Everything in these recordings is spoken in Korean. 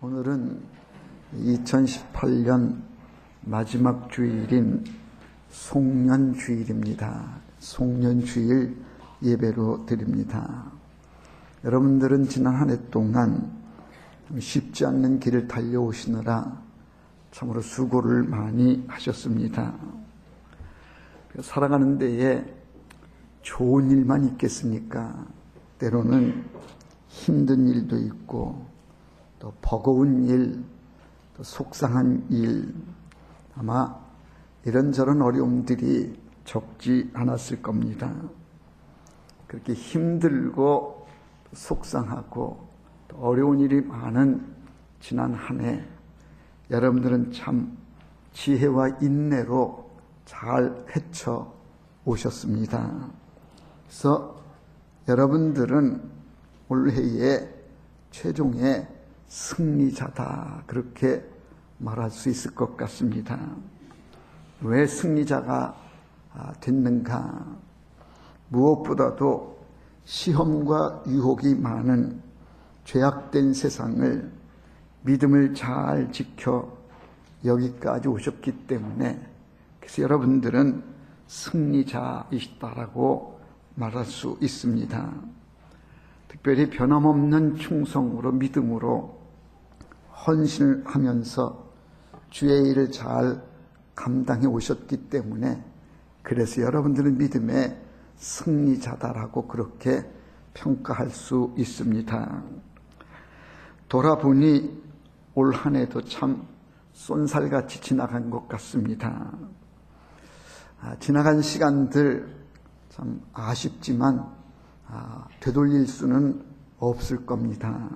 오늘은 2018년 마지막 주일인 송년주일입니다. 송년주일 예배로 드립니다. 여러분들은 지난 한 해 동안 쉽지 않는 길을 달려오시느라 참으로 수고를 많이 하셨습니다. 살아가는 데에 좋은 일만 있겠습니까? 때로는 힘든 일도 있고 또 버거운 일, 또 속상한 일, 아마 이런저런 어려움들이 적지 않았을 겁니다. 그렇게 힘들고 속상하고 또 어려운 일이 많은 지난 한 해, 여러분들은 참 지혜와 인내로 잘 헤쳐 오셨습니다. 그래서 여러분들은 올해의 최종의 승리자다, 그렇게 말할 수 있을 것 같습니다. 왜 승리자가 됐는가? 무엇보다도 시험과 유혹이 많은 죄악된 세상을 믿음을 잘 지켜 여기까지 오셨기 때문에, 그래서 여러분들은 승리자이시다라고 말할 수 있습니다. 특별히 변함없는 충성으로 믿음으로 헌신을 하면서 주의 일을 잘 감당해 오셨기 때문에, 그래서 여러분들은 믿음의 승리자다라고 그렇게 평가할 수 있습니다. 돌아보니 올 한 해도 참 쏜살같이 지나간 것 같습니다. 지나간 시간들 참 아쉽지만 되돌릴 수는 없을 겁니다.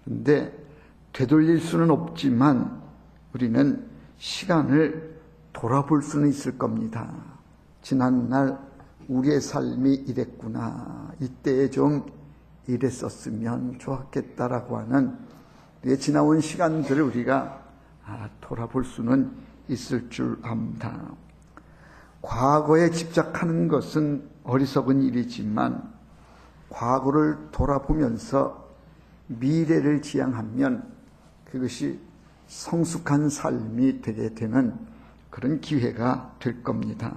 그런데 되돌릴 수는 없지만 우리는 시간을 돌아볼 수는 있을 겁니다. 지난날 우리의 삶이 이랬구나, 이때에 좀 이랬었으면 좋았겠다라고 하는 지나온 시간들을 우리가 돌아볼 수는 있을 줄 압니다. 과거에 집착하는 것은 어리석은 일이지만 과거를 돌아보면서 미래를 지향하면 그것이 성숙한 삶이 되게 되는 그런 기회가 될 겁니다.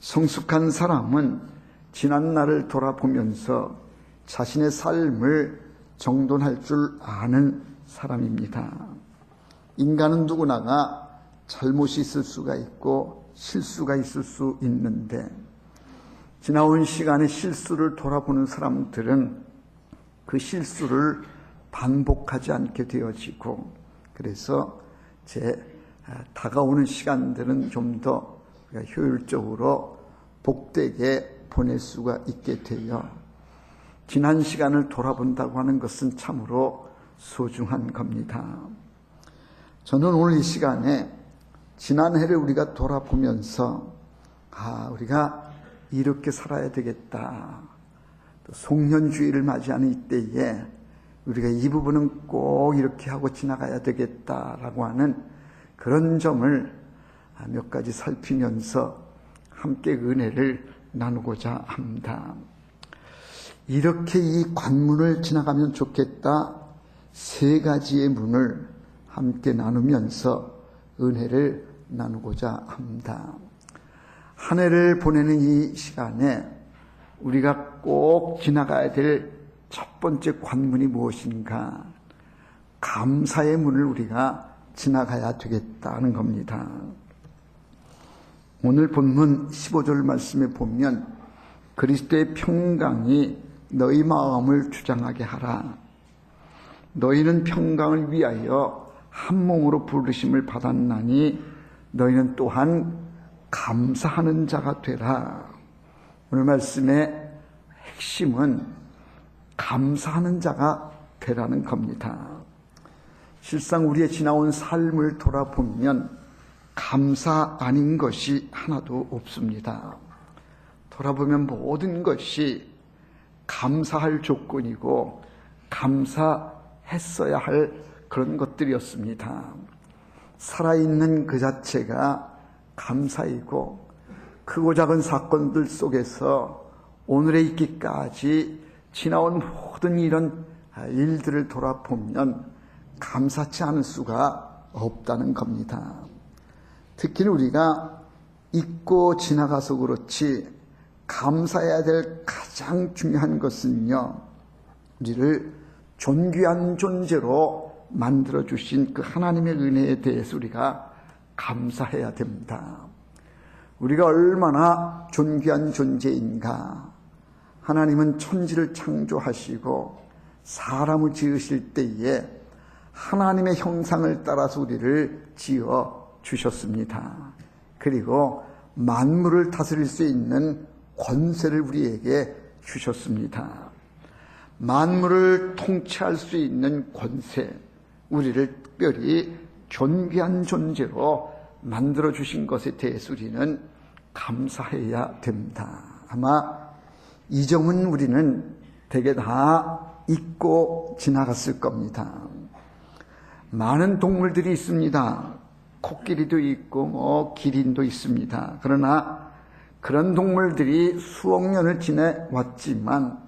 성숙한 사람은 지난 날을 돌아보면서 자신의 삶을 정돈할 줄 아는 사람입니다. 인간은 누구나가 잘못이 있을 수가 있고 실수가 있을 수 있는데, 지나온 시간의 실수를 돌아보는 사람들은 그 실수를 반복하지 않게 되어지고, 그래서 다가오는 시간들은 좀 더 효율적으로 복되게 보낼 수가 있게 되어, 지난 시간을 돌아본다고 하는 것은 참으로 소중한 겁니다. 저는 오늘 이 시간에 지난 해를 우리가 돌아보면서 우리가 이렇게 살아야 되겠다, 또 송년주일을 맞이하는 이때에 우리가 이 부분은 꼭 이렇게 하고 지나가야 되겠다라고 하는 그런 점을 몇 가지 살피면서 함께 은혜를 나누고자 합니다. 이렇게 이 관문을 지나가면 좋겠다, 세 가지의 문을 함께 나누면서 은혜를 나누고자 합니다. 한 해를 보내는 이 시간에 우리가 꼭 지나가야 될 첫 번째 관문이 무엇인가? 감사의 문을 우리가 지나가야 되겠다는 겁니다. 오늘 본문 15절 말씀에 보면 그리스도의 평강이 너희 마음을 주장하게 하라. 너희는 평강을 위하여 한 몸으로 부르심을 받았나니 너희는 또한 감사하는 자가 되라. 오늘 말씀의 핵심은 감사하는 자가 되라는 겁니다. 실상 우리의 지나온 삶을 돌아보면 감사 아닌 것이 하나도 없습니다. 돌아보면 모든 것이 감사할 조건이고 감사했어야 할 그런 것들이었습니다. 살아있는 그 자체가 감사이고, 크고 작은 사건들 속에서 오늘에 있기까지 지나온 모든 이런 일들을 돌아보면 감사치 않을 수가 없다는 겁니다. 특히 우리가 잊고 지나가서 그렇지 감사해야 될 가장 중요한 것은요, 우리를 존귀한 존재로 만들어주신 그 하나님의 은혜에 대해서 우리가 감사해야 됩니다. 우리가 얼마나 존귀한 존재인가. 하나님은 천지를 창조하시고 사람을 지으실 때에 하나님의 형상을 따라서 우리를 지어 주셨습니다. 그리고 만물을 다스릴 수 있는 권세를 우리에게 주셨습니다. 만물을 통치할 수 있는 권세, 우리를 특별히 존귀한 존재로 만들어 주신 것에 대해서 우리는 감사해야 됩니다. 아마 이 점은 우리는 되게 다 잊고 지나갔을 겁니다. 많은 동물들이 있습니다. 코끼리도 있고 기린도 있습니다. 그러나 그런 동물들이 수억 년을 지내왔지만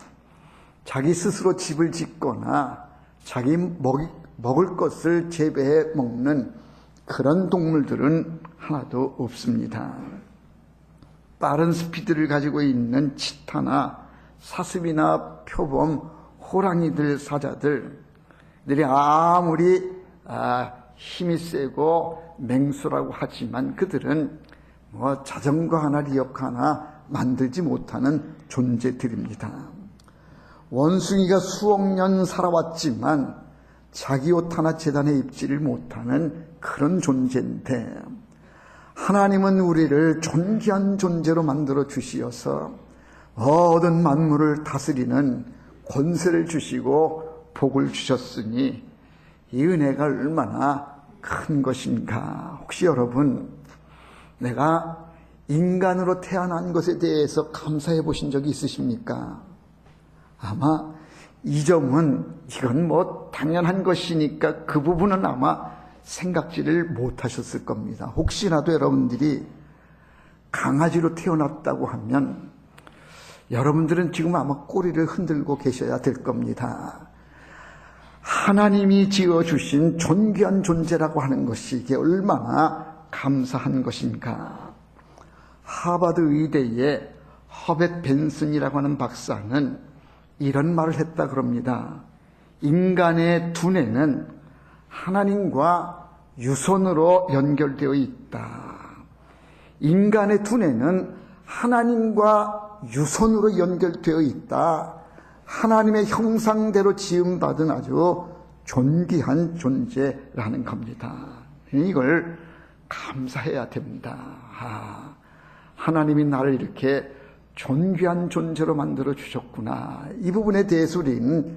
자기 스스로 집을 짓거나 자기 먹을 것을 재배해 먹는 그런 동물들은 하나도 없습니다. 빠른 스피드를 가지고 있는 치타나 사슴이나 표범, 호랑이들, 사자들들이 아무리 힘이 세고 맹수라고 하지만 그들은 자전거 하나, 리어카 하나 만들지 못하는 존재들입니다. 원숭이가 수억 년 살아왔지만 자기 옷 하나 재단에 입지를 못하는 그런 존재인데, 하나님은 우리를 존귀한 존재로 만들어 주시어서 모든 만물을 다스리는 권세를 주시고 복을 주셨으니 이 은혜가 얼마나 큰 것인가. 혹시 여러분, 내가 인간으로 태어난 것에 대해서 감사해 보신 적이 있으십니까? 아마 이 점은 이건 당연한 것이니까 그 부분은 아마 생각지를 못하셨을 겁니다. 혹시라도 여러분들이 강아지로 태어났다고 하면 여러분들은 지금 아마 꼬리를 흔들고 계셔야 될 겁니다. 하나님이 지어주신 존귀한 존재라고 하는 것이 이게 얼마나 감사한 것인가. 하버드 의대의 허벳 벤슨이라고 하는 박사는 이런 말을 했다 그럽니다. 인간의 두뇌는 하나님과 유선으로 연결되어 있다. 인간의 두뇌는 하나님과 유선으로 연결되어 있다. 하나님의 형상대로 지음받은 아주 존귀한 존재라는 겁니다. 이걸 감사해야 됩니다. 하나님이 나를 이렇게 존귀한 존재로 만들어 주셨구나. 이 부분에 대해서 우리는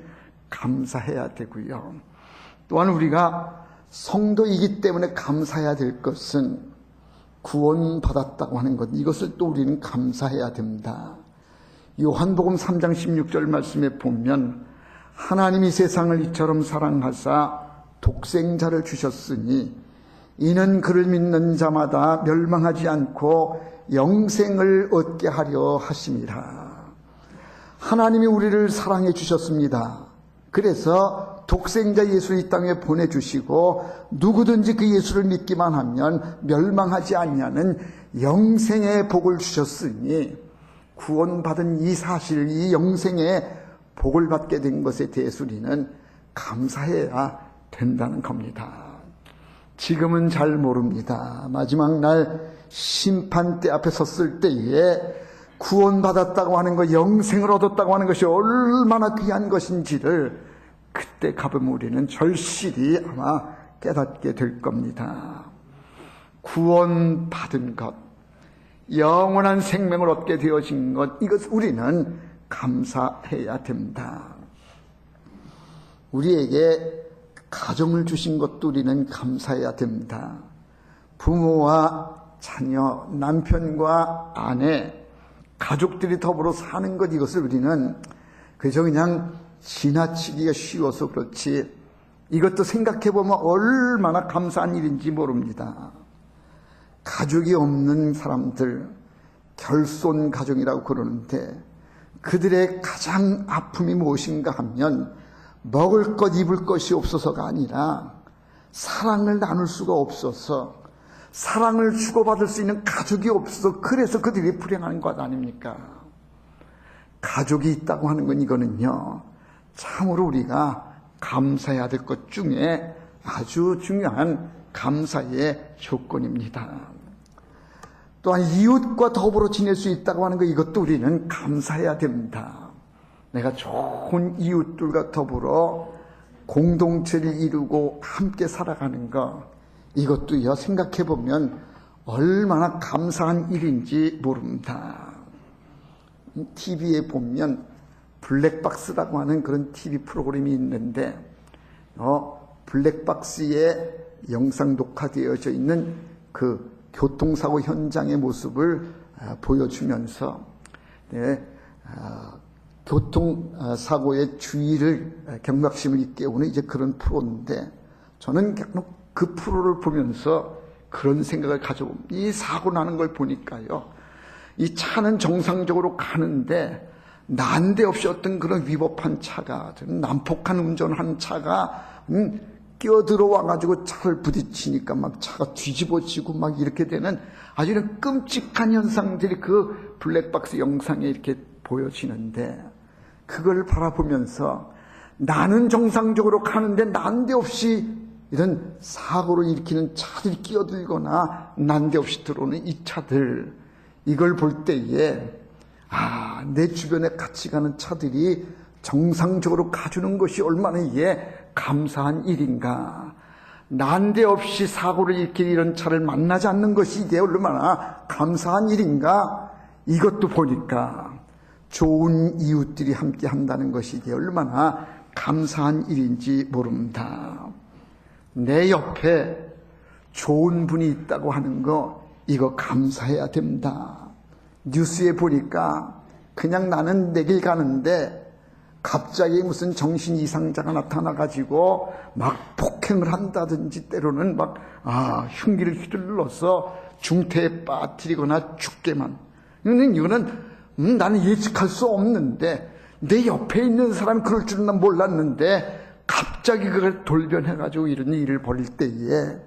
감사해야 되고요. 또한 우리가 성도이기 때문에 감사해야 될 것은 구원받았다고 하는 것, 이것을 또 우리는 감사해야 됩니다. 요한복음 3장 16절 말씀에 보면 하나님이 세상을 이처럼 사랑하사 독생자를 주셨으니 이는 그를 믿는 자마다 멸망하지 않고 영생을 얻게 하려 하심이라. 하나님이 우리를 사랑해 주셨습니다. 그래서 독생자 예수 이 땅에 보내주시고 누구든지 그 예수를 믿기만 하면 멸망하지 않냐는 영생의 복을 주셨으니 구원받은 이 사실, 이 영생의 복을 받게 된 것에 대해서 우리는 감사해야 된다는 겁니다. 지금은 잘 모릅니다. 마지막 날 심판대 앞에 섰을 때에 구원받았다고 하는 것, 영생을 얻었다고 하는 것이 얼마나 귀한 것인지를 그때 가보면 우리는 절실히 아마 깨닫게 될 겁니다. 구원받은 것, 영원한 생명을 얻게 되어진 것, 이것 우리는 감사해야 됩니다. 우리에게 가정을 주신 것도 우리는 감사해야 됩니다. 부모와 자녀, 남편과 아내, 가족들이 더불어 사는 것, 이것을 우리는 그저 그냥 지나치기가 쉬워서 그렇지 이것도 생각해보면 얼마나 감사한 일인지 모릅니다. 가족이 없는 사람들, 결손 가정이라고 그러는데 그들의 가장 아픔이 무엇인가 하면 먹을 것 입을 것이 없어서가 아니라 사랑을 나눌 수가 없어서, 사랑을 주고받을 수 있는 가족이 없어서 그래서 그들이 불행한 것 아닙니까? 가족이 있다고 하는 건 이거는요, 참으로 우리가 감사해야 될 것 중에 아주 중요한 감사의 조건입니다. 또한 이웃과 더불어 지낼 수 있다고 하는 것, 이것도 우리는 감사해야 됩니다. 내가 좋은 이웃들과 더불어 공동체를 이루고 함께 살아가는 것, 이것도요, 생각해 보면 얼마나 감사한 일인지 모릅니다. TV에 보면 블랙박스라고 하는 그런 TV 프로그램이 있는데, 블랙박스에 영상 녹화되어져 있는 그 교통사고 현장의 모습을 보여주면서, 교통사고의 주의를, 경각심을 있게 오는 이제 그런 프로인데, 저는 그 프로를 보면서 그런 생각을 가져봅니다. 이 사고 나는 걸 보니까요, 이 차는 정상적으로 가는데 난데없이 어떤 그런 위법한 차가, 난폭한 운전한 차가 끼어들어와가지고 차를 부딪히니까 막 차가 뒤집어지고 막 이렇게 되는 아주 끔찍한 현상들이 그 블랙박스 영상에 이렇게 보여지는데, 그걸 바라보면서 나는 정상적으로 가는데 난데없이 이런 사고를 일으키는 차들이 끼어들거나 난데없이 들어오는 이 차들, 이걸 볼 때에 내 주변에 같이 가는 차들이 정상적으로 가주는 것이 얼마나 이게 감사한 일인가. 난데없이 사고를 일으키는 이런 차를 만나지 않는 것이 이게 얼마나 감사한 일인가. 이것도 보니까 좋은 이웃들이 함께 한다는 것이 이게 얼마나 감사한 일인지 모릅니다. 내 옆에 좋은 분이 있다고 하는 거, 이거 감사해야 됩니다. 뉴스에 보니까 그냥 나는 내 길 가는데 갑자기 무슨 정신 이상자가 나타나가지고 막 폭행을 한다든지, 때로는 막 흉기를 휘둘러서 중태에 빠뜨리거나 죽게만. 이거는 나는 예측할 수 없는데, 내 옆에 있는 사람이 그럴 줄은 난 몰랐는데 갑자기 그걸 돌변해가지고 이런 일을 벌일 때에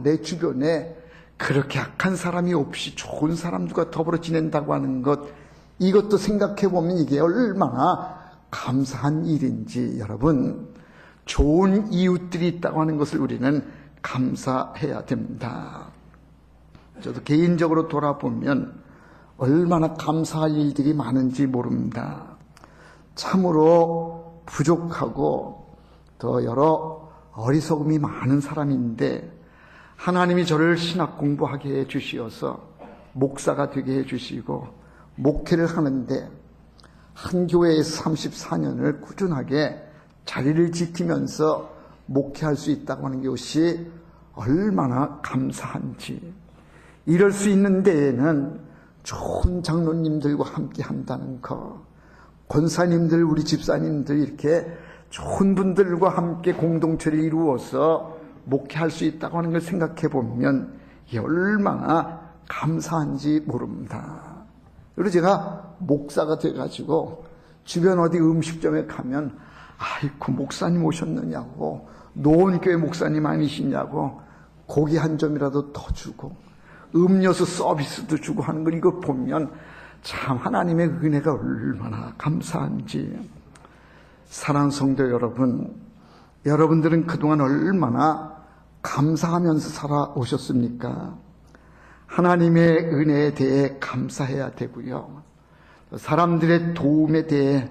내 주변에 그렇게 악한 사람이 없이 좋은 사람들과 더불어 지낸다고 하는 것, 이것도 생각해보면 이게 얼마나 감사한 일인지, 여러분, 좋은 이웃들이 있다고 하는 것을 우리는 감사해야 됩니다. 저도 개인적으로 돌아보면 얼마나 감사할 일들이 많은지 모릅니다. 참으로 부족하고 더 여러 어리석음이 많은 사람인데, 하나님이 저를 신학 공부하게 해주시어서 목사가 되게 해주시고 목회를 하는데, 한 교회에서 34년을 꾸준하게 자리를 지키면서 목회할 수 있다고 하는 것이 얼마나 감사한지. 이럴 수 있는 데에는 좋은 장로님들과 함께 한다는 것, 권사님들, 우리 집사님들, 이렇게 좋은 분들과 함께 공동체를 이루어서 목회할 수 있다고 하는 걸 생각해 보면 이게 얼마나 감사한지 모릅니다. 그리고 제가 목사가 돼가지고 주변 어디 음식점에 가면 아이고 목사님 오셨느냐고, 노원교회 목사님 아니시냐고 고기 한 점이라도 더 주고 음료수 서비스도 주고 하는 걸 이거 보면 참 하나님의 은혜가 얼마나 감사한지. 사랑하는 성도 여러분, 여러분들은 그동안 얼마나 감사하면서 살아오셨습니까? 하나님의 은혜에 대해 감사해야 되고요, 사람들의 도움에 대해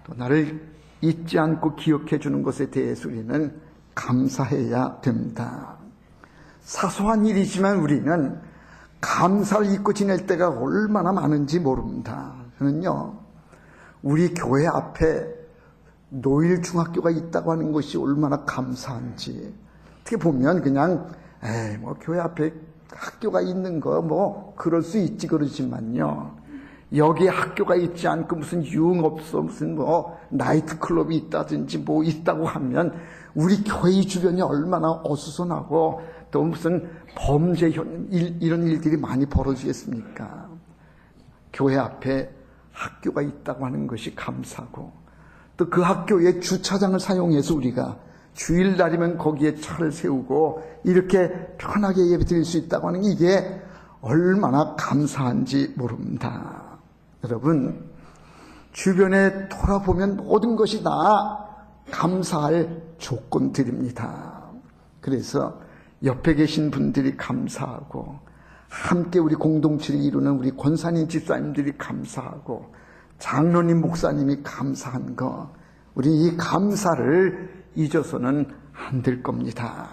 또 나를 잊지 않고 기억해 주는 것에 대해서 우리는 감사해야 됩니다. 사소한 일이지만 우리는 감사를 잊고 지낼 때가 얼마나 많은지 모릅니다. 저는요, 우리 교회 앞에 노일중학교가 있다고 하는 것이 얼마나 감사한지. 어떻게 보면 그냥 교회 앞에 학교가 있는 거 그럴 수 있지 그러지만요, 여기 학교가 있지 않고 무슨 유흥업소, 무슨 나이트클럽이 있다든지 있다고 하면 우리 교회 주변이 얼마나 어수선하고 또 무슨 범죄 이런 일들이 많이 벌어지겠습니까? 교회 앞에 학교가 있다고 하는 것이 감사고, 또 또 그 학교의 주차장을 사용해서 우리가 주일날이면 거기에 차를 세우고 이렇게 편하게 예배 드릴 수 있다고 하는 이게 얼마나 감사한지 모릅니다. 여러분, 주변에 돌아보면 모든 것이 다 감사할 조건들입니다. 그래서 옆에 계신 분들이 감사하고 함께 우리 공동체를 이루는 우리 권사님 집사님들이 감사하고 장로님 목사님이 감사한 거, 우리 이 감사를 잊어서는 안 될 겁니다.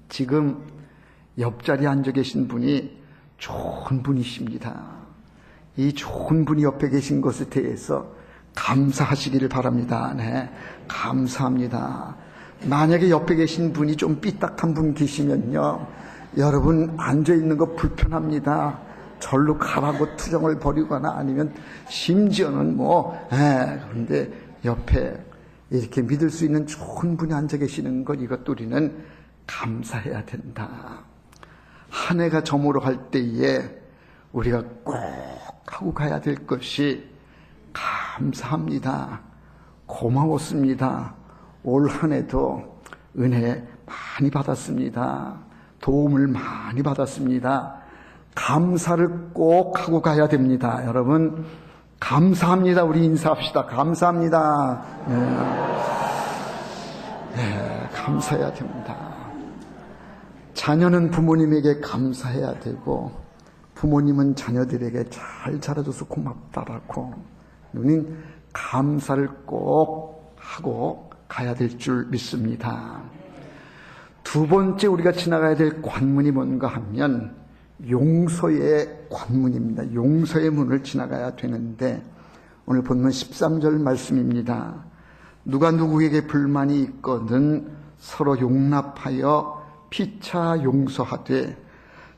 지금 옆자리에 앉아 계신 분이 좋은 분이십니다. 이 좋은 분이 옆에 계신 것에 대해서 감사하시기를 바랍니다. 네, 감사합니다. 만약에 옆에 계신 분이 좀 삐딱한 분 계시면요, 여러분 앉아있는 거 불편합니다. 절로 가라고 투정을 벌이거나 아니면 심지어는 그런데 옆에 이렇게 믿을 수 있는 좋은 분이 앉아 계시는 것, 이것도 우리는 감사해야 된다. 한 해가 저물어 갈 때에 우리가 꼭 하고 가야 될 것이 감사합니다. 고마웠습니다. 올 한 해도 은혜 많이 받았습니다. 도움을 많이 받았습니다. 감사를 꼭 하고 가야 됩니다. 여러분, 감사합니다. 우리 인사합시다. 감사합니다. 네, 감사해야 됩니다. 자녀는 부모님에게 감사해야 되고 부모님은 자녀들에게 잘 자라줘서 고맙다라고 우리는 감사를 꼭 하고 가야 될 줄 믿습니다. 두 번째 우리가 지나가야 될 관문이 뭔가 하면 용서의 관문입니다. 용서의 문을 지나가야 되는데 오늘 본문 13절 말씀입니다. 누가 누구에게 불만이 있거든 서로 용납하여 피차 용서하되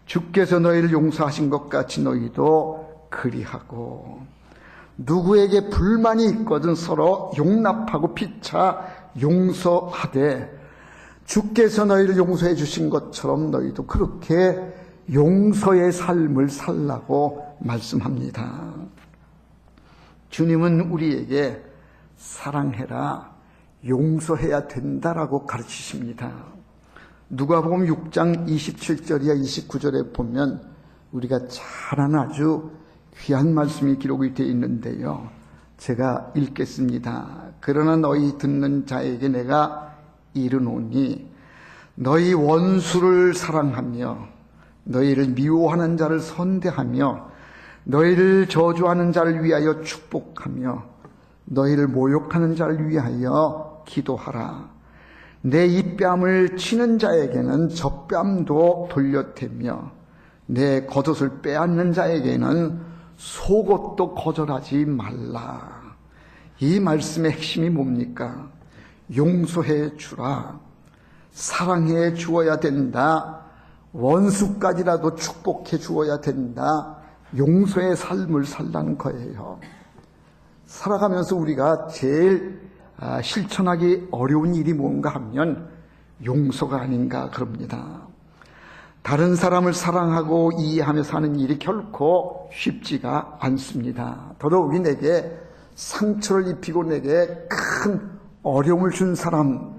주께서 너희를 용서하신 것 같이 너희도 그리하고. 누구에게 불만이 있거든 서로 용납하고 피차 용서하되 주께서 너희를 용서해 주신 것처럼 너희도 그렇게 용서의 삶을 살라고 말씀합니다. 주님은 우리에게 사랑해라, 용서해야 된다라고 가르치십니다. 누가복음 6장 27절이야 29절에 보면 우리가 잘 아는 아주 귀한 말씀이 기록이 되어 있는데요. 제가 읽겠습니다. 그러나 너희 듣는 자에게 내가 이르노니 너희 원수를 사랑하며 너희를 미워하는 자를 선대하며 너희를 저주하는 자를 위하여 축복하며 너희를 모욕하는 자를 위하여 기도하라. 내 입뺨을 치는 자에게는 젖뺨도 돌려대며 내 겉옷을 빼앗는 자에게는 속옷도 거절하지 말라. 이 말씀의 핵심이 뭡니까? 용서해 주라. 사랑해 주어야 된다. 원수까지라도 축복해 주어야 된다. 용서의 삶을 살라는 거예요. 살아가면서 우리가 제일 실천하기 어려운 일이 뭔가 하면 용서가 아닌가 그럽니다. 다른 사람을 사랑하고 이해하며 사는 일이 결코 쉽지가 않습니다. 더더욱이 내게 상처를 입히고 내게 큰 어려움을 준 사람,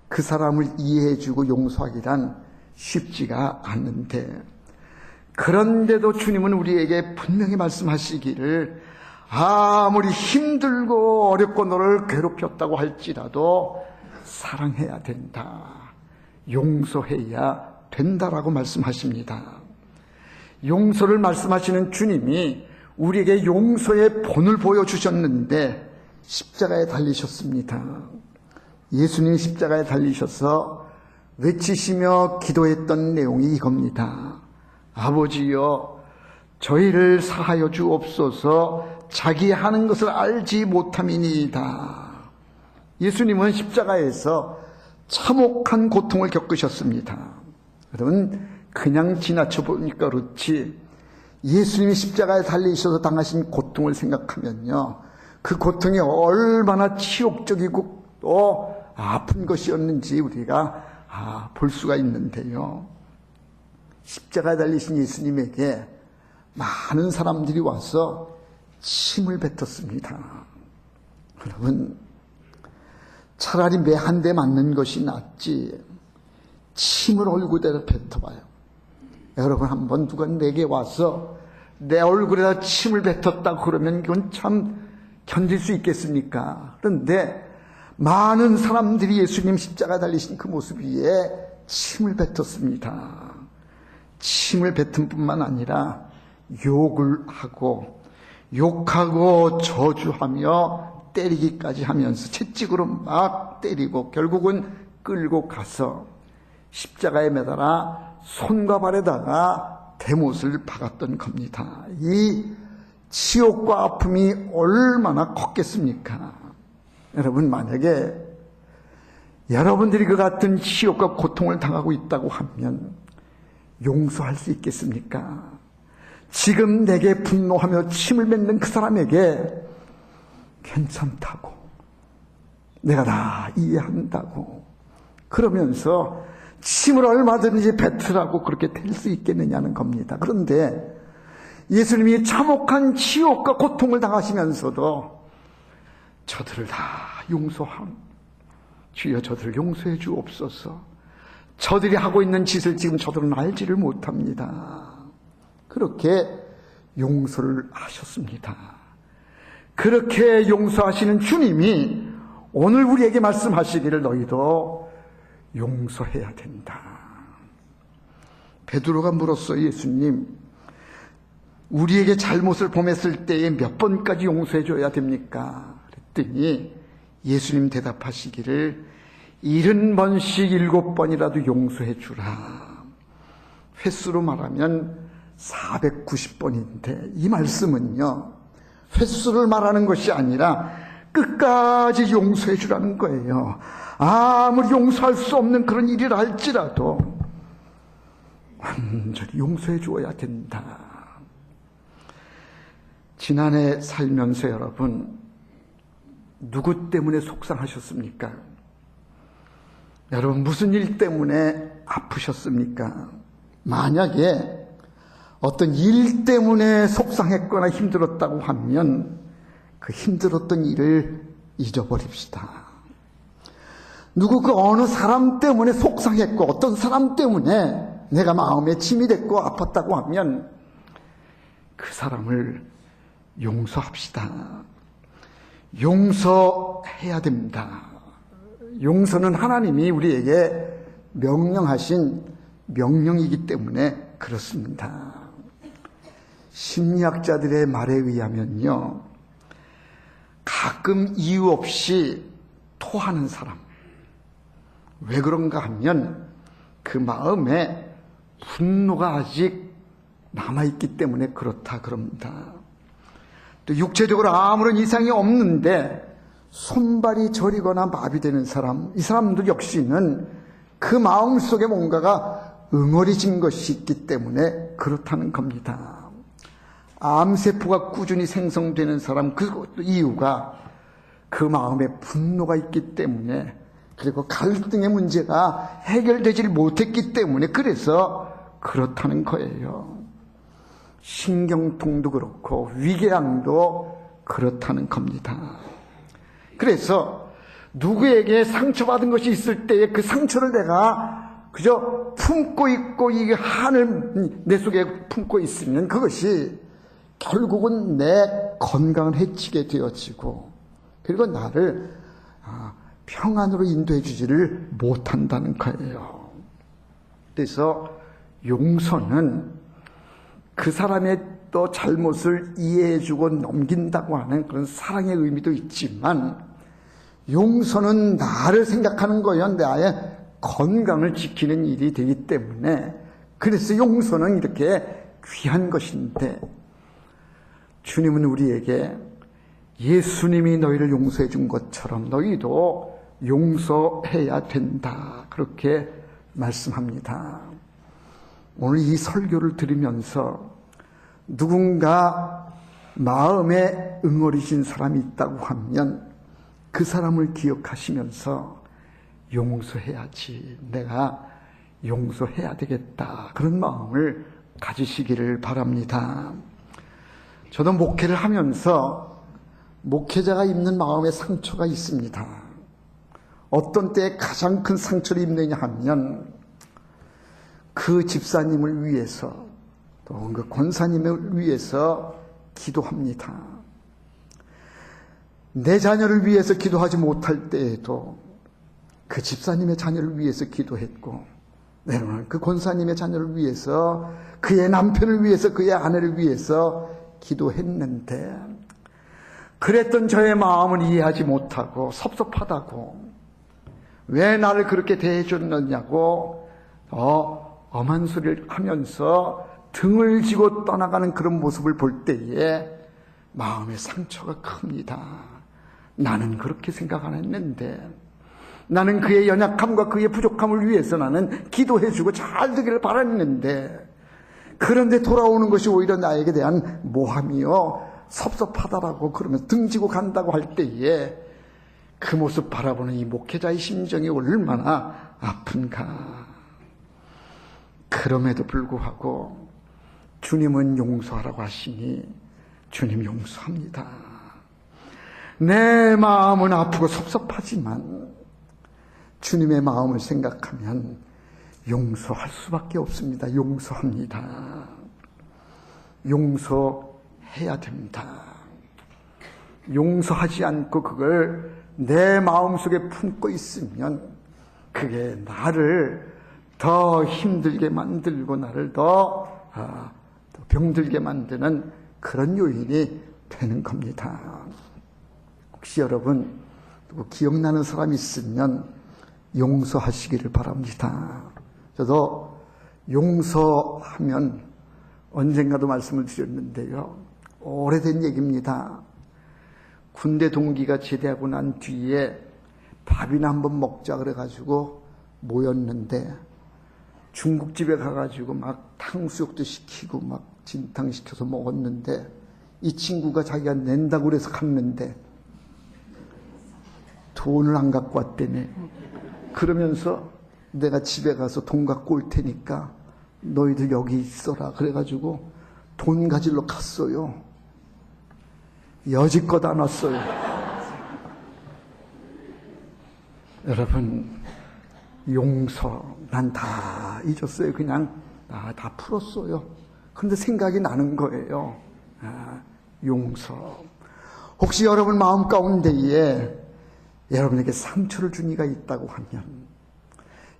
그 사람을 이해해주고 용서하기란 쉽지가 않는데, 그런데도 주님은 우리에게 분명히 말씀하시기를 아무리 힘들고 어렵고 너를 괴롭혔다고 할지라도 사랑해야 된다, 용서해야 된다라고 말씀하십니다. 용서를 말씀하시는 주님이 우리에게 용서의 본을 보여주셨는데 십자가에 달리셨습니다. 예수님이 십자가에 달리셔서 외치시며 기도했던 내용이 이겁니다. 아버지여, 저희를 사하여 주옵소서. 자기 하는 것을 알지 못함이니이다. 예수님은 십자가에서 참혹한 고통을 겪으셨습니다. 여러분, 그냥 지나쳐 보니까 그렇지 예수님이 십자가에 달리셔서 당하신 고통을 생각하면요, 그 고통이 얼마나 치욕적이고 또 아픈 것이었는지 우리가 볼 수가 있는데요. 십자가에 달리신 여러분, 차라리 매 한 대 맞는 것이 낫지 침을 얼굴에다 뱉어봐요. 여러분, 한번 누가 내게 와서 내 얼굴에다 침을 뱉었다고 그러면 이건 참 견딜 수 있겠습니까? 그런데 많은 사람들이 예수님 십자가 달리신 그 모습 위에 침을 뱉었습니다. 침을 뱉은 뿐만 아니라 욕을 하고 욕하고 저주하며 때리기까지 하면서 채찍으로 막 때리고 결국은 끌고 가서 십자가에 매달아 손과 발에다가 대못을 박았던 겁니다. 이 치욕과 아픔이 얼마나 컸겠습니까? 여러분, 만약에 여러분들이 그 같은 치욕과 고통을 당하고 있다고 하면 용서할 수 있겠습니까? 지금 내게 분노하며 침을 뱉는 그 사람에게 괜찮다고, 내가 다 이해한다고 그러면서 침을 얼마든지 뱉으라고 그렇게 될 수 있겠느냐는 겁니다. 그런데 예수님이 참혹한 치욕과 고통을 당하시면서도 저들을 다 용서함. 주여, 저들을 용서해 주옵소서. 저들이 하고 있는 짓을 지금 저들은 알지를 못합니다. 그렇게 용서를 하셨습니다. 그렇게 용서하시는 주님이 오늘 우리에게 말씀하시기를 너희도 용서해야 된다. 베드로가 물었어요. 예수님, 우리에게 잘못을 범했을 때에 몇 번까지 용서해 줘야 됩니까? 그랬더니 예수님 대답하시기를 70번씩 7번이라도 용서해 주라. 횟수로 말하면 490번인데 이 말씀은요, 횟수를 말하는 것이 아니라 끝까지 용서해 주라는 거예요. 아무리 용서할 수 없는 그런 일이라 할지라도 완전히 용서해 주어야 된다. 지난해 살면서 여러분, 누구 때문에 속상하셨습니까? 여러분, 무슨 일 때문에 아프셨습니까? 만약에 어떤 일 때문에 속상했거나 힘들었다고 하면 그 힘들었던 일을 잊어버립시다. 누구 그 어느 사람 때문에 속상했고 어떤 사람 때문에 내가 마음에 침이 됐고 아팠다고 하면 그 사람을 용서합시다. 용서해야 됩니다. 용서는 하나님이 우리에게 명령하신 명령이기 때문에 그렇습니다. 심리학자들의 말에 의하면요, 가끔 이유 없이 토하는 사람, 왜 그런가 하면 그 마음에 분노가 아직 남아있기 때문에 그렇다 그럽니다. 또 육체적으로 아무런 이상이 없는데 손발이 저리거나 마비되는 사람, 이 사람들 역시는 그 마음속에 뭔가가 응어리진 것이 있기 때문에 그렇다는 겁니다. 암세포가 꾸준히 생성되는 사람, 그 이유가 그 마음에 분노가 있기 때문에, 그리고 갈등의 문제가 해결되질 못했기 때문에 그래서 그렇다는 거예요. 신경통도 그렇고 위궤양도 그렇다는 겁니다. 그래서 누구에게 상처받은 것이 있을 때에 그 상처를 내가 그저 품고 있고 이 한을 내 속에 품고 있으면 그것이 결국은 내 건강을 해치게 되어지고 그리고 나를 평안으로 인도해 주지를 못한다는 거예요. 그래서 용서는 그 사람의 또 잘못을 이해해주고 넘긴다고 하는 그런 사랑의 의미도 있지만, 용서는 나를 생각하는 거예요. 나의 건강을 지키는 일이 되기 때문에, 그래서 용서는 이렇게 귀한 것인데, 주님은 우리에게 예수님이 너희를 용서해 준 것처럼 너희도 용서해야 된다, 그렇게 말씀합니다. 오늘 이 설교를 들으면서 누군가 마음에 응어리신 사람이 있다고 하면 그 사람을 기억하시면서 용서해야지, 내가 용서해야 되겠다, 그런 마음을 가지시기를 바랍니다. 저도 목회를 하면서 목회자가 입는 마음의 상처가 있습니다. 어떤 때에 가장 큰 상처를 입느냐 하면 그 집사님을 위해서 또 그 권사님을 위해서 기도합니다. 내 자녀를 위해서 기도하지 못할 때에도 그 집사님의 자녀를 위해서 기도했고, 내려오는 그 권사님의 자녀를 위해서, 그의 남편을 위해서, 그의 아내를 위해서 기도했는데, 그랬던 저의 마음을 이해하지 못하고 섭섭하다고, 왜 나를 그렇게 대해줬느냐고 엄한 소리를 하면서 등을 지고 떠나가는 그런 모습을 볼 때에 마음의 상처가 큽니다. 나는 그렇게 생각 안 했는데, 나는 그의 연약함과 그의 부족함을 위해서 나는 기도해주고 잘 되기를 바랐는데, 그런데 돌아오는 것이 오히려 나에게 대한 모함이요 섭섭하다라고 그러면서 등지고 간다고 할 때에 그 모습 바라보는 이 목회자의 심정이 얼마나 아픈가. 그럼에도 불구하고 주님은 용서하라고 하시니 주님 용서합니다. 내 마음은 아프고 섭섭하지만 주님의 마음을 생각하면 용서할 수밖에 없습니다. 용서합니다. 용서해야 됩니다. 용서하지 않고 그걸 내 마음속에 품고 있으면 그게 나를 더 힘들게 만들고 나를 더 병들게 만드는 그런 요인이 되는 겁니다. 혹시 여러분 누구 기억나는 사람이 있으면 용서하시기를 바랍니다. 저도 용서하면 언젠가도 말씀을 드렸는데요, 오래된 얘기입니다. 군대 동기가 제대하고 난 뒤에 밥이나 한번 먹자 그래가지고 모였는데 중국집에 가가지고 막 탕수육도 시키고 막 진탕 시켜서 먹었는데 이 친구가 자기가 낸다고 그래서 갔는데 돈을 안 갖고 왔다네. 그러면서 내가 집에 가서 돈 갖고 올 테니까 너희들 여기 있어라 그래가지고 돈 가지러 갔어요. 여지껏 안 왔어요. 여러분, 용서 난 다 잊었어요. 그냥 다 풀었어요. 그런데 생각이 나는 거예요. 용서. 혹시 여러분 마음 가운데에 여러분에게 상처를 준 이가 있다고 하면,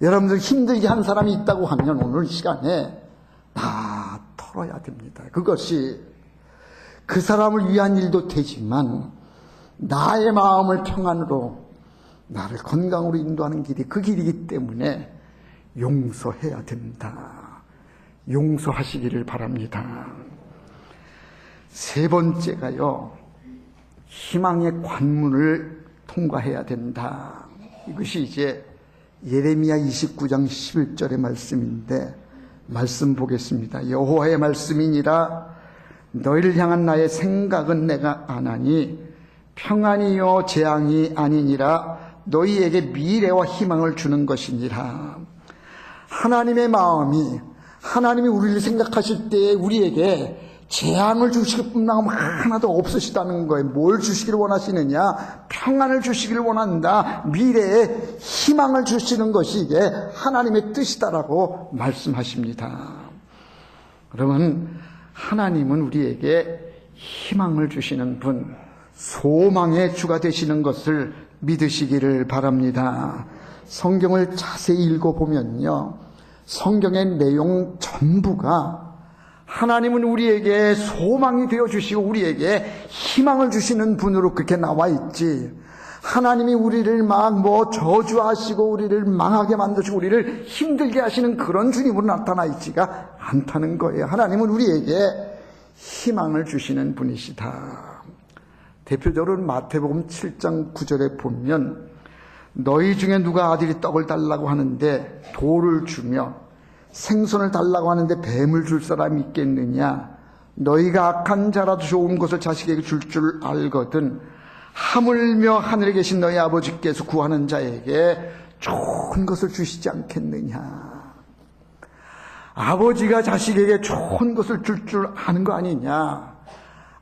여러분들 힘들게 한 사람이 있다고 하면 오늘 시간에 다 털어야 됩니다. 그것이 그 사람을 위한 일도 되지만 나의 마음을 평안으로, 나를 건강으로 인도하는 길이 그 길이기 때문에 용서해야 된다. 용서하시기를 바랍니다. 세 번째가요, 희망의 관문을 통과해야 된다. 이것이 이제 예레미야 29장 11절의 말씀인데, 말씀 보겠습니다. 여호와의 말씀이니라. 너희를 향한 나의 생각은 내가 아나니 평안이요 재앙이 아니니라. 너희에게 미래와 희망을 주는 것이니라. 하나님의 마음이, 하나님이 우리를 생각하실 때 우리에게 재앙을 주실 뿐만 하나도 없으시다는 거예요. 뭘 주시기를 원하시느냐? 평안을 주시기를 원한다. 미래에 희망을 주시는 것이 이게 하나님의 뜻이다라고 말씀하십니다. 여러분, 하나님은 우리에게 희망을 주시는 분, 소망의 주가 되시는 것을 믿으시기를 바랍니다. 성경을 자세히 읽어보면요, 성경의 내용 전부가 하나님은 우리에게 소망이 되어주시고 우리에게 희망을 주시는 분으로 그렇게 나와 있지, 하나님이 우리를 막 저주하시고 우리를 망하게 만드시고 우리를 힘들게 하시는 그런 주님으로 나타나 있지가 않다는 거예요. 하나님은 우리에게 희망을 주시는 분이시다. 대표적으로 마태복음 7장 9절에 보면, 너희 중에 누가 아들이 떡을 달라고 하는데 돌을 주며 생선을 달라고 하는데 뱀을 줄 사람이 있겠느냐? 너희가 악한 자라도 좋은 것을 자식에게 줄 줄 알거든 하물며 하늘에 계신 너희 아버지께서 구하는 자에게 좋은 것을 주시지 않겠느냐? 아버지가 자식에게 좋은 것을 줄 줄 아는 거 아니냐?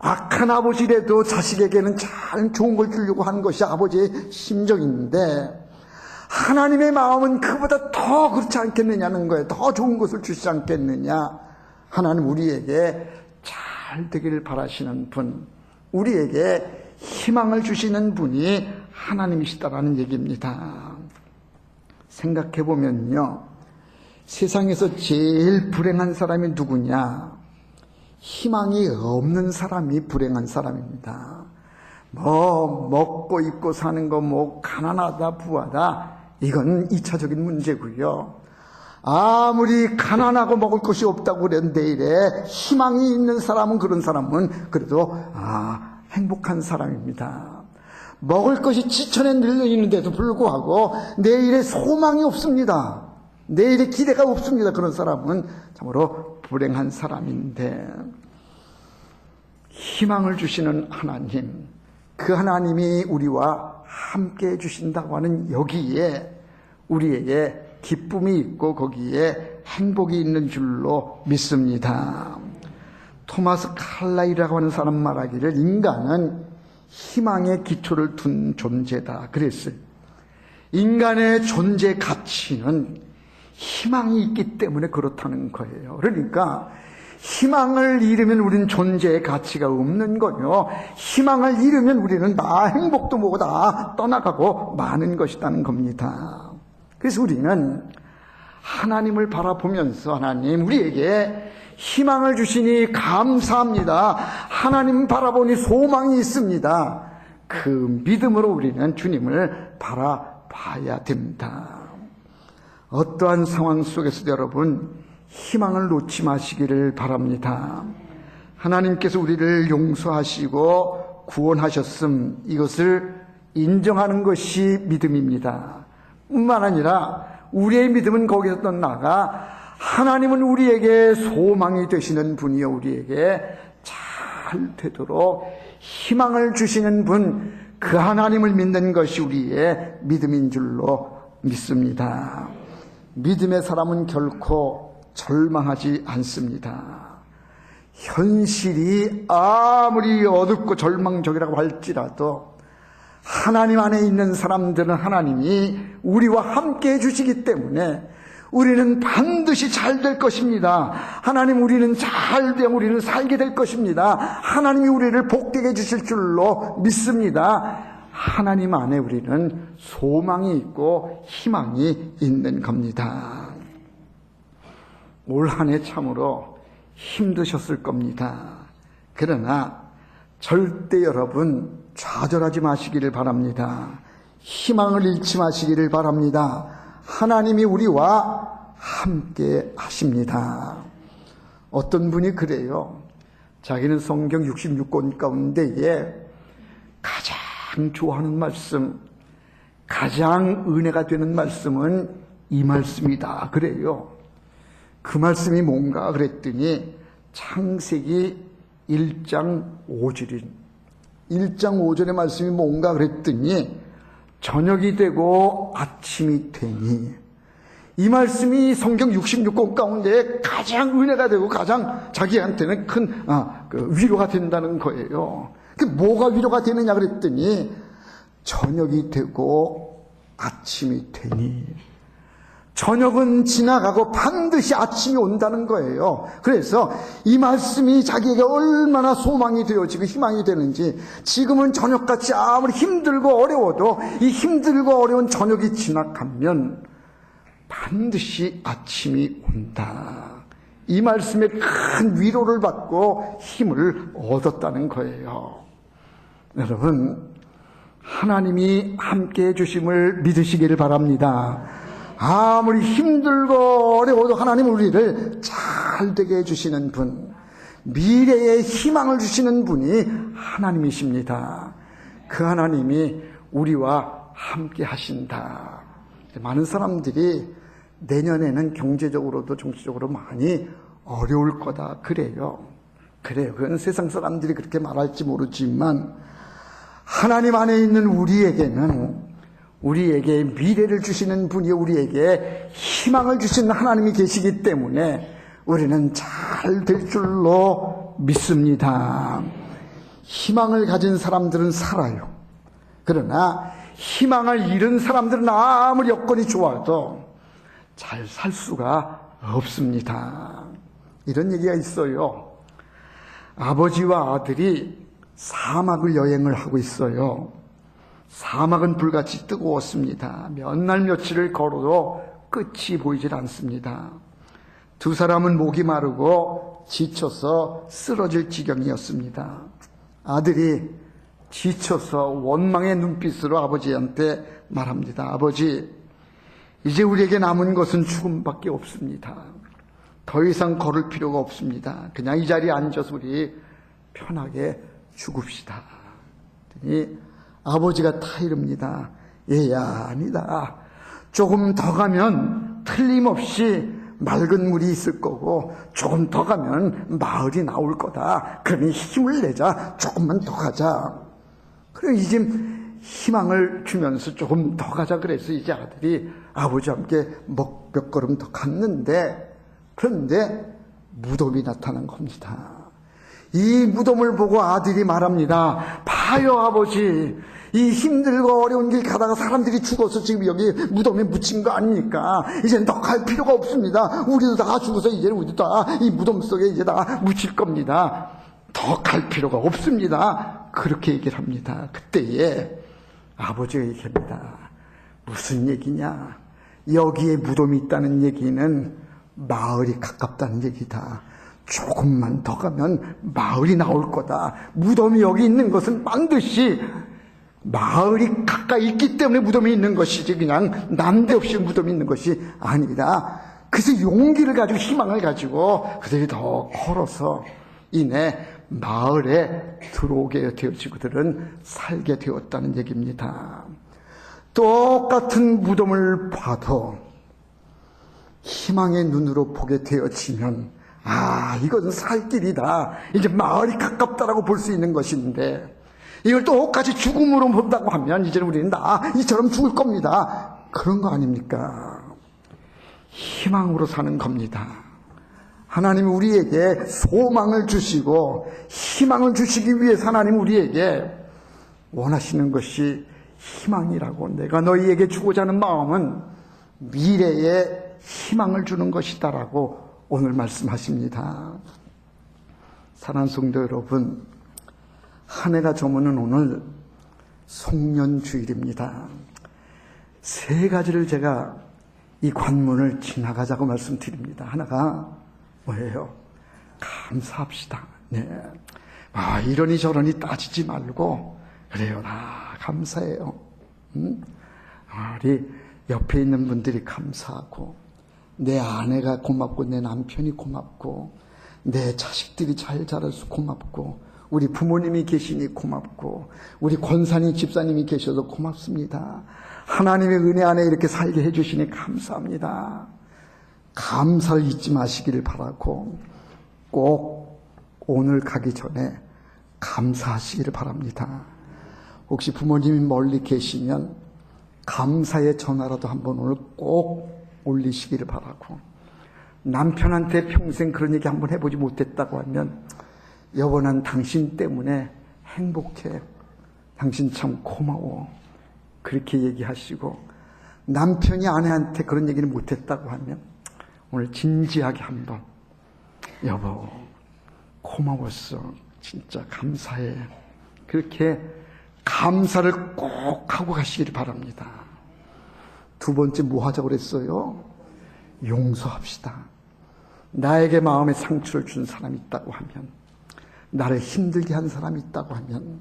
악한 아버지라도 자식에게는 잘 좋은 걸 주려고 하는 것이 아버지의 심정인데 하나님의 마음은 그보다 더 그렇지 않겠느냐는 거예요. 더 좋은 것을 주시지 않겠느냐. 하나님 우리에게 잘 되기를 바라시는 분, 우리에게 희망을 주시는 분이 하나님이시다라는 얘기입니다. 생각해보면요, 세상에서 제일 불행한 사람이 누구냐? 희망이 없는 사람이 불행한 사람입니다. 먹고 입고 사는 거 가난하다 부하다 이건 2차적인 문제고요. 아무리 가난하고 먹을 것이 없다고 그래도 내일에 희망이 있는 사람은 그런 사람은 그래도 행복한 사람입니다. 먹을 것이 지천에 늘려 있는데도 불구하고 내일에 소망이 없습니다. 내일에 기대가 없습니다. 그런 사람은 참으로 불행한 사람인데, 희망을 주시는 하나님, 그 하나님이 우리와 함께 해주신다고 하는 여기에 우리에게 기쁨이 있고 거기에 행복이 있는 줄로 믿습니다. 토마스 칼라이라고 하는 사람 말하기를 인간은 희망의 기초를 둔 존재다 그랬어요. 인간의 존재 가치는 희망이 있기 때문에 그렇다는 거예요. 그러니까 희망을 잃으면 우리는 존재의 가치가 없는 거요. 희망을 잃으면 우리는 다 행복도 뭐고 다 떠나가고 마는 것이라는 겁니다. 그래서 우리는 하나님을 바라보면서 하나님 우리에게 희망을 주시니 감사합니다. 하나님 바라보니 소망이 있습니다. 그 믿음으로 우리는 주님을 바라봐야 됩니다. 어떠한 상황 속에서도 여러분 희망을 놓지 마시기를 바랍니다. 하나님께서 우리를 용서하시고 구원하셨음, 이것을 인정하는 것이 믿음입니다. 뿐만 아니라 우리의 믿음은 거기서 떠나가 하나님은 우리에게 소망이 되시는 분이요, 우리에게 잘 되도록 희망을 주시는 분, 그 하나님을 믿는 것이 우리의 믿음인 줄로 믿습니다. 믿음의 사람은 결코 절망하지 않습니다. 현실이 아무리 어둡고 절망적이라고 할지라도 하나님 안에 있는 사람들은 하나님이 우리와 함께 해주시기 때문에 우리는 반드시 잘 될 것입니다. 하나님 우리는 잘 되면 우리는 살게 될 것입니다. 하나님이 우리를 복되게 해주실 줄로 믿습니다. 하나님 안에 우리는 소망이 있고 희망이 있는 겁니다. 올 한 해 참으로 힘드셨을 겁니다. 그러나 절대 여러분 좌절하지 마시기를 바랍니다. 희망을 잃지 마시기를 바랍니다. 하나님이 우리와 함께 하십니다. 어떤 분이 그래요. 자기는 성경 66권 가운데에 가장 좋아하는 말씀, 가장 은혜가 되는 말씀은 이 말씀이다 그래요. 그 말씀이 뭔가 그랬더니 창세기 1장 5절인 1장 5절의 말씀이 뭔가 그랬더니 저녁이 되고 아침이 되니, 이 말씀이 성경 66권 가운데 가장 은혜가 되고 가장 자기한테는 큰 위로가 된다는 거예요. 그 뭐가 위로가 되느냐 그랬더니 저녁이 되고 아침이 되니, 저녁은 지나가고 반드시 아침이 온다는 거예요. 그래서 이 말씀이 자기에게 얼마나 소망이 되어지고 희망이 되는지, 지금은 저녁같이 아무리 힘들고 어려워도 이 힘들고 어려운 저녁이 지나가면 반드시 아침이 온다. 이 말씀에 큰 위로를 받고 힘을 얻었다는 거예요. 여러분, 하나님이 함께 해주심을 믿으시기를 바랍니다. 아무리 힘들고 어려워도 하나님은 우리를 잘 되게 해주시는 분, 미래의 희망을 주시는 분이 하나님이십니다. 그 하나님이 우리와 함께 하신다. 많은 사람들이 내년에는 경제적으로도 정치적으로 많이 어려울 거다 그래요. 그건 세상 사람들이 그렇게 말할지 모르지만 하나님 안에 있는 우리에게 미래를 주시는 분이, 우리에게 희망을 주시는 하나님이 계시기 때문에 우리는 잘 될 줄로 믿습니다. 희망을 가진 사람들은 살아요. 그러나 희망을 잃은 사람들은 아무리 여건이 좋아도 잘 살 수가 없습니다. 이런 얘기가 있어요. 아버지와 아들이 사막을 여행을 하고 있어요. 사막은 불같이 뜨거웠습니다. 몇 날 며칠을 걸어도 끝이 보이질 않습니다. 두 사람은 목이 마르고 지쳐서 쓰러질 지경이었습니다. 아들이 지쳐서 원망의 눈빛으로 아버지한테 말합니다. 아버지, 이제 우리에게 남은 것은 죽음밖에 없습니다. 더 이상 걸을 필요가 없습니다. 그냥 이 자리에 앉아서 우리 편하게 죽읍시다. 그랬더니 아버지가 타이릅니다. 얘야, 아니다. 조금 더 가면 틀림없이 맑은 물이 있을 거고 조금 더 가면 마을이 나올 거다. 그러니 힘을 내자. 조금만 더 가자. 그래 이제 희망을 주면서 조금 더 가자 그래서 이제 아들이 아버지와 함께 몇 걸음 더 갔는데, 그런데 무덤이 나타난 겁니다. 이 무덤을 보고 아들이 말합니다. 봐요 아버지, 이 힘들고 어려운 길 가다가 사람들이 죽어서 지금 여기 무덤에 묻힌 거 아닙니까? 이제 더 갈 필요가 없습니다. 우리도 다 죽어서 이제 우리도 다 이 무덤 속에 이제 다 묻힐 겁니다. 더 갈 필요가 없습니다. 그렇게 얘기를 합니다. 그때에 아버지가 얘기합니다. 무슨 얘기냐? 여기에 무덤이 있다는 얘기는 마을이 가깝다는 얘기다. 조금만 더 가면 마을이 나올 거다. 무덤이 여기 있는 것은 반드시 마을이 가까이 있기 때문에 무덤이 있는 것이지 그냥 난데없이 무덤이 있는 것이 아니다. 그래서 용기를 가지고 희망을 가지고 그들이 더 걸어서 이내 마을에 들어오게 되어지고 그들은 살게 되었다는 얘기입니다. 똑같은 무덤을 봐도 희망의 눈으로 보게 되어지면 이것은 살 길이다. 이제 마을이 가깝다라고 볼 수 있는 것인데 이걸 똑같이 죽음으로 본다고 하면 이제는 우리는 다 이처럼 죽을 겁니다. 그런 거 아닙니까? 희망으로 사는 겁니다. 하나님이 우리에게 소망을 주시고 희망을 주시기 위해서 하나님 우리에게 원하시는 것이 희망이라고, 내가 너희에게 주고자 하는 마음은 미래에 희망을 주는 것이다라고 오늘 말씀하십니다. 사랑하는 성도 여러분, 한 해가 저무는 오늘 송년주일입니다. 세 가지를 제가 이 관문을 지나가자고 말씀드립니다. 하나가 뭐예요? 감사합시다. 네. 이러니 저러니 따지지 말고 그래요. 감사해요. 우리 옆에 있는 분들이 감사하고 내 아내가 고맙고 내 남편이 고맙고 내 자식들이 잘 자라서 고맙고 우리 부모님이 계시니 고맙고 우리 권사님 집사님이 계셔서 고맙습니다. 하나님의 은혜 안에 이렇게 살게 해주시니 감사합니다. 감사를 잊지 마시기를 바라고 꼭 오늘 가기 전에 감사하시기를 바랍니다. 혹시 부모님이 멀리 계시면 감사의 전화라도 한번 오늘 꼭 올리시기를 바라고, 남편한테 평생 그런 얘기 한번 해보지 못했다고 하면 여보 난 당신 때문에 행복해, 당신 참 고마워, 그렇게 얘기하시고, 남편이 아내한테 그런 얘기를 못했다고 하면 오늘 진지하게 한번 여보 고마웠어, 진짜 감사해, 그렇게 감사를 꼭 하고 가시기를 바랍니다. 두 번째 뭐 하자고 그랬어요? 용서합시다. 나에게 마음에 상처를 준 사람이 있다고 하면, 나를 힘들게 한 사람이 있다고 하면,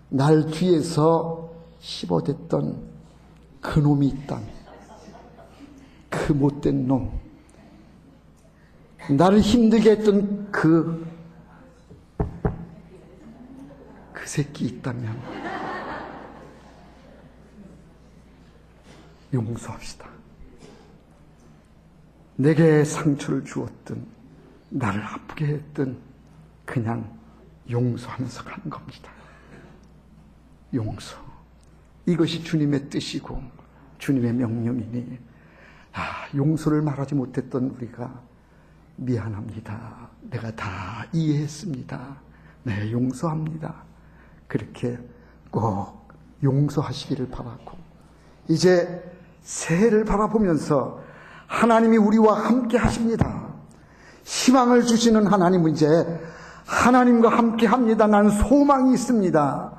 날 뒤에서 씹어댔던 그 놈이 있다면, 그 못된 놈, 나를 힘들게 했던 그 새끼 있다면 용서합시다. 내게 상처를 주었든 나를 아프게 했든 그냥 용서하면서 가는 겁니다. 용서. 이것이 주님의 뜻이고 주님의 명령이니 용서를 말하지 못했던 우리가 미안합니다. 내가 다 이해했습니다. 네, 용서합니다. 그렇게 꼭 용서하시기를 바라고, 이제 새해를 바라보면서 하나님이 우리와 함께 하십니다. 희망을 주시는 하나님은 이제 하나님과 함께 합니다. 난 소망이 있습니다.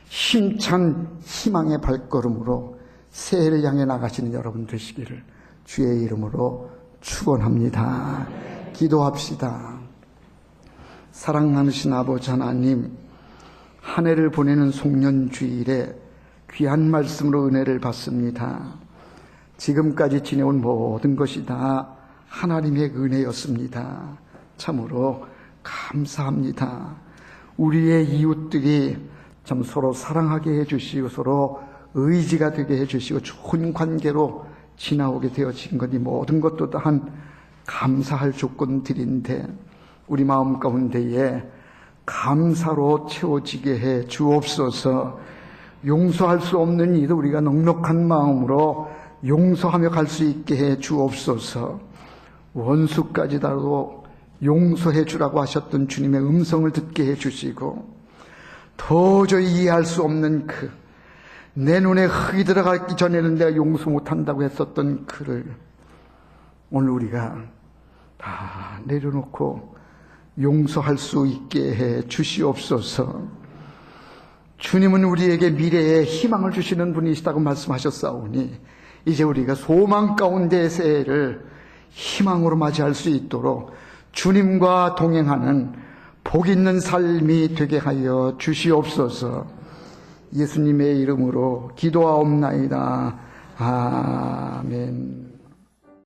힘찬 희망의 발걸음으로 새해를 향해 나가시는 여러분 되시기를 주의 이름으로 축원합니다. 기도합시다. 사랑 많으신 아버지 하나님, 한 해를 보내는 송년주일에 귀한 말씀으로 은혜를 받습니다. 지금까지 지내온 모든 것이 다 하나님의 은혜였습니다. 참으로 감사합니다. 우리의 이웃들이 참 서로 사랑하게 해주시고 서로 의지가 되게 해주시고 좋은 관계로 지나오게 되어진 것이 모든 것도 다한 감사할 조건들인데, 우리 마음 가운데에 감사로 채워지게 해 주옵소서. 용서할 수 없는 일도 우리가 넉넉한 마음으로 용서하며 갈 수 있게 해 주옵소서. 원수까지도 용서해 주라고 하셨던 주님의 음성을 듣게 해 주시고, 도저히 이해할 수 없는 내 눈에 흙이 들어가기 전에는 내가 용서 못한다고 했었던 그를 오늘 우리가 다 내려놓고 용서할 수 있게 해 주시옵소서. 주님은 우리에게 미래에 희망을 주시는 분이시다고 말씀하셨사오니, 이제 우리가 소망 가운데의 새해를 희망으로 맞이할 수 있도록 주님과 동행하는 복 있는 삶이 되게 하여 주시옵소서. 예수님의 이름으로 기도하옵나이다. 아멘.